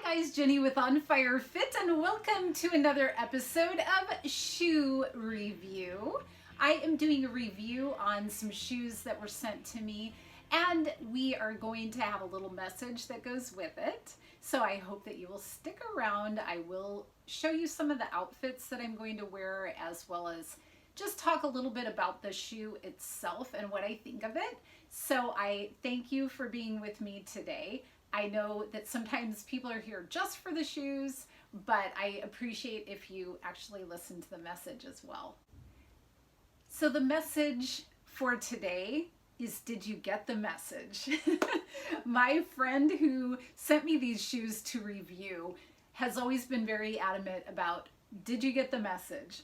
Hi guys, Jenny with On Fire Fit, and welcome to another episode of Shoe Review. I am doing a review on some shoes that were sent to me, and we are going to have a little message that goes with it. So I hope that you will stick around. I will show you some of the outfits that I'm going to wear, as well as just talk a little bit about the shoe itself and what I think of it. So I thank you for being with me today. I know that sometimes people are here just for the shoes, but I appreciate if you actually listen to the message as well. So the message for today is, did you get the message? My friend who sent me these shoes to review has always been very adamant about, did you get the message?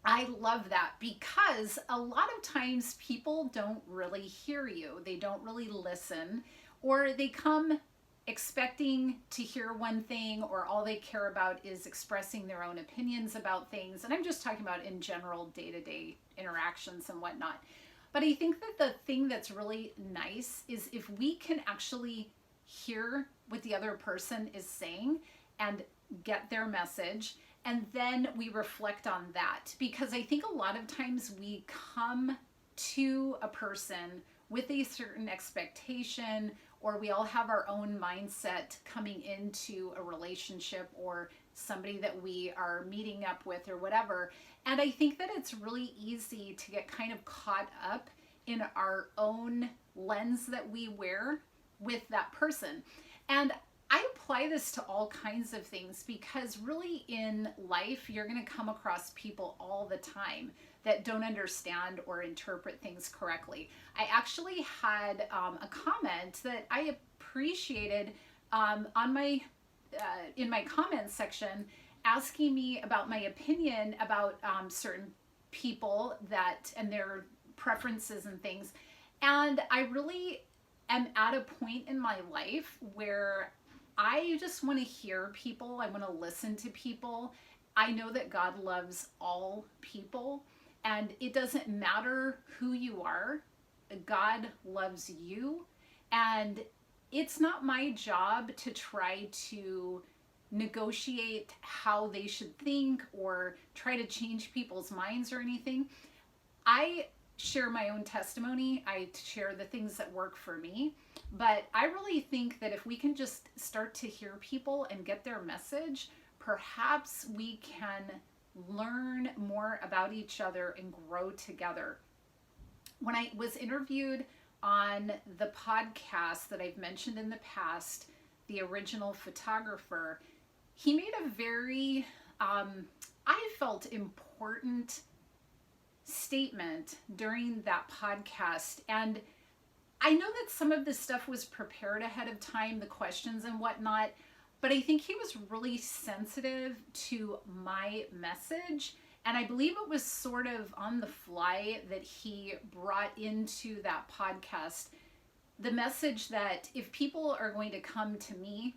I love that because a lot of times people don't really hear you. They don't really listen, or they come expecting to hear one thing, or all they care about is expressing their own opinions about things. And I'm just talking about in general day-to-day interactions and whatnot. But I think that the thing that's really nice is if we can actually hear what the other person is saying and get their message, and then we reflect on that. Because I think a lot of times we come to a person with a certain expectation, or we all have our own mindset coming into a relationship or somebody that we are meeting up with or whatever. And I think that it's really easy to get kind of caught up in our own lens that we wear with that person. And I apply this to all kinds of things, because really in life, you're going to come across people all the time that don't understand or interpret things correctly. I actually had a comment that I appreciated on my in my comments section, asking me about my opinion about certain people that and their preferences and things. And I really am at a point in my life where I just want to hear people. I want to listen to people. I know that God loves all people, and it doesn't matter who you are. God loves you, and it's not my job to try to negotiate how they should think or try to change people's minds or anything. I share my own testimony. I share the things that work for me. But I really think that if we can just start to hear people and get their message, perhaps we can learn more about each other and grow together. When I was interviewed on the podcast that I've mentioned in the past, The Original Photographer, he made a very, I felt, important statement during that podcast. And I know that some of this stuff was prepared ahead of time, the questions and whatnot, but I think he was really sensitive to my message. And I believe it was sort of on the fly that he brought into that podcast the message that if people are going to come to me,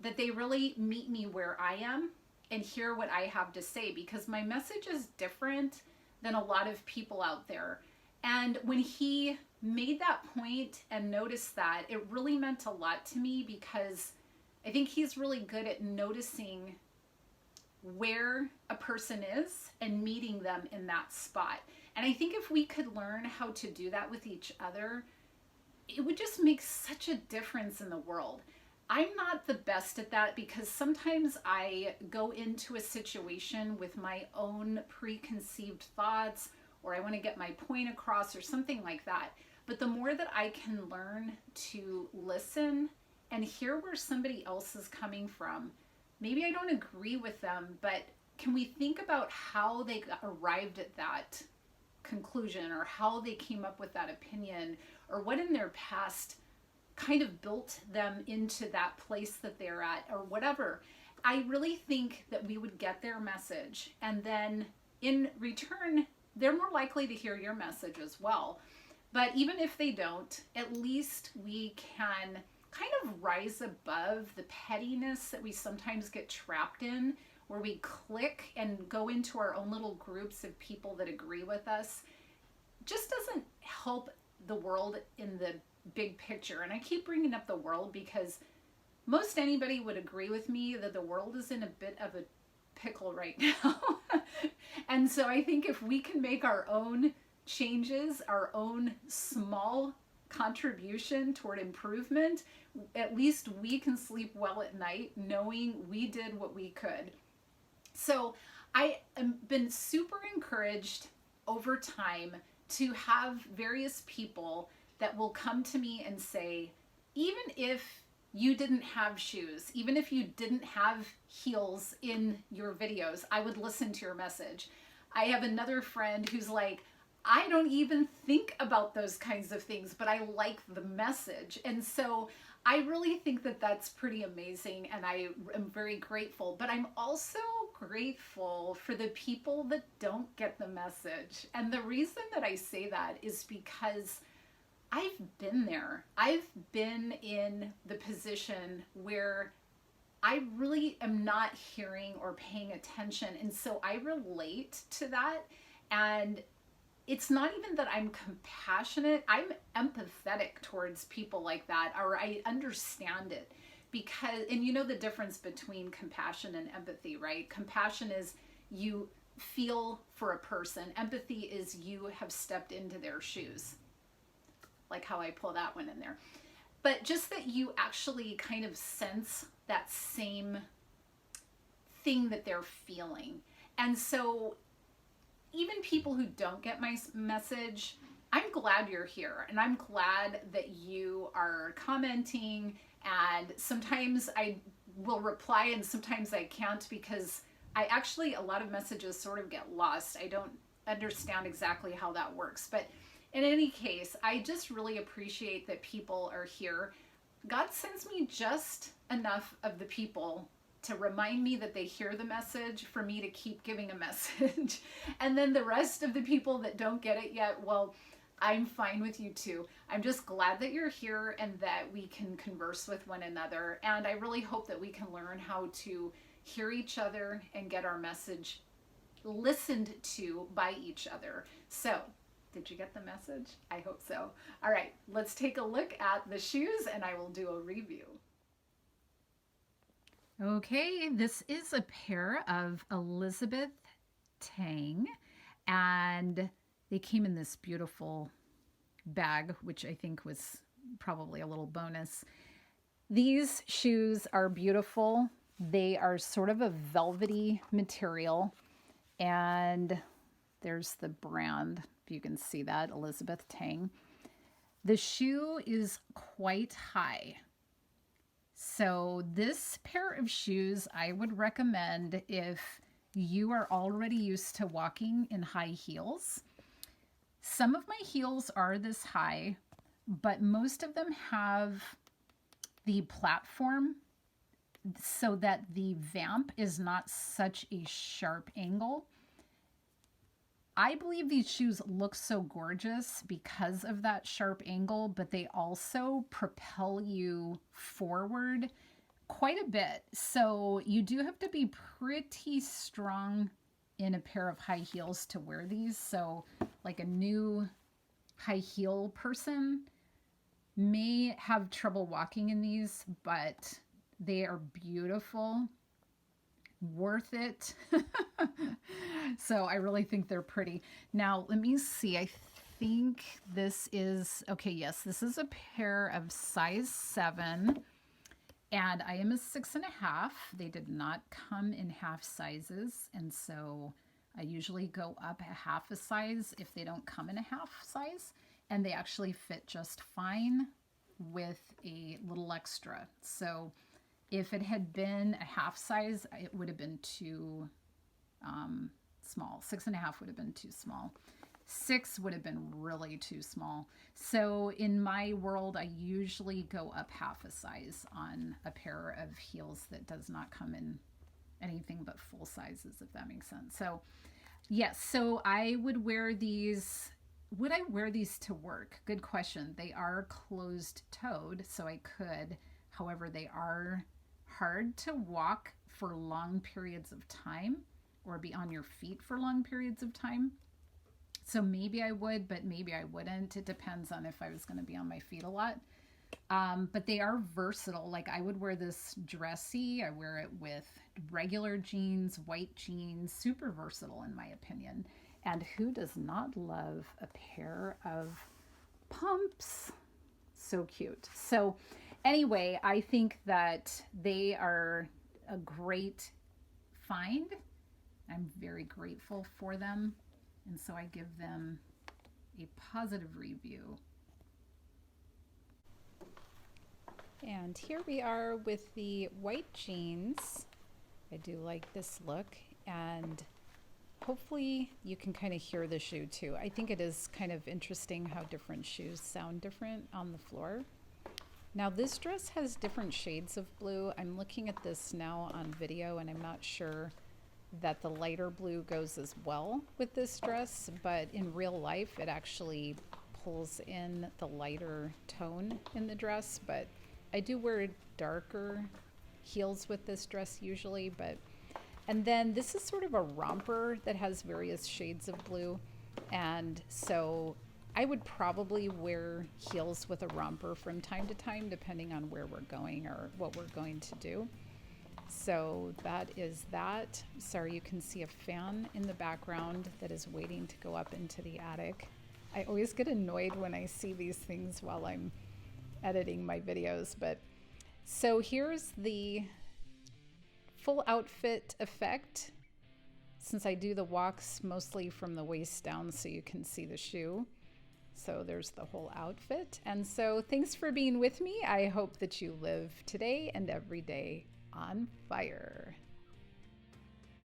that they really meet me where I am and hear what I have to say, because my message is different than a lot of people out there. And when he made that point and noticed that, it really meant a lot to me, because I think he's really good at noticing where a person is and meeting them in that spot. And I think if we could learn how to do that with each other, it would just make such a difference in the world. I'm not the best at that, because sometimes I go into a situation with my own preconceived thoughts, or I want to get my point across or something like that. But the more that I can learn to listen and hear where somebody else is coming from, maybe I don't agree with them, but can we think about how they arrived at that conclusion, or how they came up with that opinion, or what in their past kind of built them into that place that they're at, or whatever. I really think that we would get their message, and then in return, they're more likely to hear your message as well. But even if they don't, at least we can kind of rise above the pettiness that we sometimes get trapped in, where we click and go into our own little groups of people that agree with us. Just doesn't help the world in the big picture. And I keep bringing up the world because most anybody would agree with me that the world is in a bit of a pickle right now. And so I think if we can make our own changes, our own small contribution toward improvement, at least we can sleep well at night knowing we did what we could. So I have been super encouraged over time to have various people that will come to me and say, even if you didn't have shoes, even if you didn't have heels in your videos, I would listen to your message. I have another friend who's like, I don't even think about those kinds of things, but I like the message. And so I really think that that's pretty amazing, and I am very grateful. But I'm also grateful for the people that don't get the message. And the reason that I say that is because I've been there. I've been in the position where I really am not hearing or paying attention. And so I relate to that. And it's not even that I'm compassionate. I'm empathetic towards people like that, or I understand it because, and you know the difference between compassion and empathy, right? Compassion is you feel for a person. Empathy is you have stepped into their shoes. Like how I pull that one in there. But just that you actually kind of sense that same thing that they're feeling. And so even people who don't get my message, I'm glad you're here. And I'm glad that you are commenting. And sometimes I will reply and sometimes I can't, because I actually, a lot of messages sort of get lost. I don't understand exactly how that works. But in any case, I just really appreciate that people are here. God sends me just enough of the people to remind me that they hear the message for me to keep giving a message. And then the rest of the people that don't get it yet, well, I'm fine with you too. I'm just glad that you're here and that we can converse with one another. And I really hope that we can learn how to hear each other and get our message listened to by each other. So, did you get the message? I hope so. All right, let's take a look at the shoes and I will do a review. Okay, this is a pair of Elizabeth Tang, and they came in this beautiful bag, which I think was probably a little bonus. These shoes are beautiful. They are sort of a velvety material, and there's the brand, if you can see that, Elizabeth Tang. The shoe is quite high. So this pair of shoes I would recommend if you are already used to walking in high heels. Some of my heels are this high, but most of them have the platform so that the vamp is not such a sharp angle. I believe these shoes look so gorgeous because of that sharp angle, but they also propel you forward quite a bit. So you do have to be pretty strong in a pair of high heels to wear these. So like a new high heel person may have trouble walking in these, but they are beautiful. Worth it. So I really think they're pretty. Now, let me see. I think this is, okay, yes, this is a pair of size 7, and I am a 6.5. They did not come in half sizes, and so I usually go up a half a size if they don't come in a half size, and they actually fit just fine with a little extra. So if it had been a half size, it would have been too small. 6.5 would have been too small. 6 would have been really too small. So in my world, I usually go up half a size on a pair of heels that does not come in anything but full sizes, if that makes sense. So yes, so I would wear these. Would I wear these to work? Good question. They are closed-toed, so I could. However, they are hard to walk for long periods of time or be on your feet for long periods of time. So maybe I would, but maybe I wouldn't. It depends on if I was going to be on my feet a lot. But they are versatile. Like I would wear this dressy, I wear it with regular jeans, white jeans, super versatile in my opinion. And who does not love a pair of pumps? So cute. So anyway, I think that they are a great find. I'm very grateful for them. And so I give them a positive review. And here we are with the white jeans. I do like this look, and hopefully you can kind of hear the shoe too. I think it is kind of interesting how different shoes sound different on the floor. Now this dress has different shades of blue. I'm looking at this now on video and I'm not sure that the lighter blue goes as well with this dress, but in real life it actually pulls in the lighter tone in the dress. But I do wear darker heels with this dress usually, and then this is sort of a romper that has various shades of blue, and so I would probably wear heels with a romper from time to time depending on where we're going or what we're going to do. So that is that. Sorry, you can see a fan in the background that is waiting to go up into the attic. I always get annoyed when I see these things while I'm editing my videos, but so here's the full outfit effect, since I do the walks mostly from the waist down so you can see the shoe. So there's the whole outfit. And so thanks for being with me. I hope that you live today and every day on fire.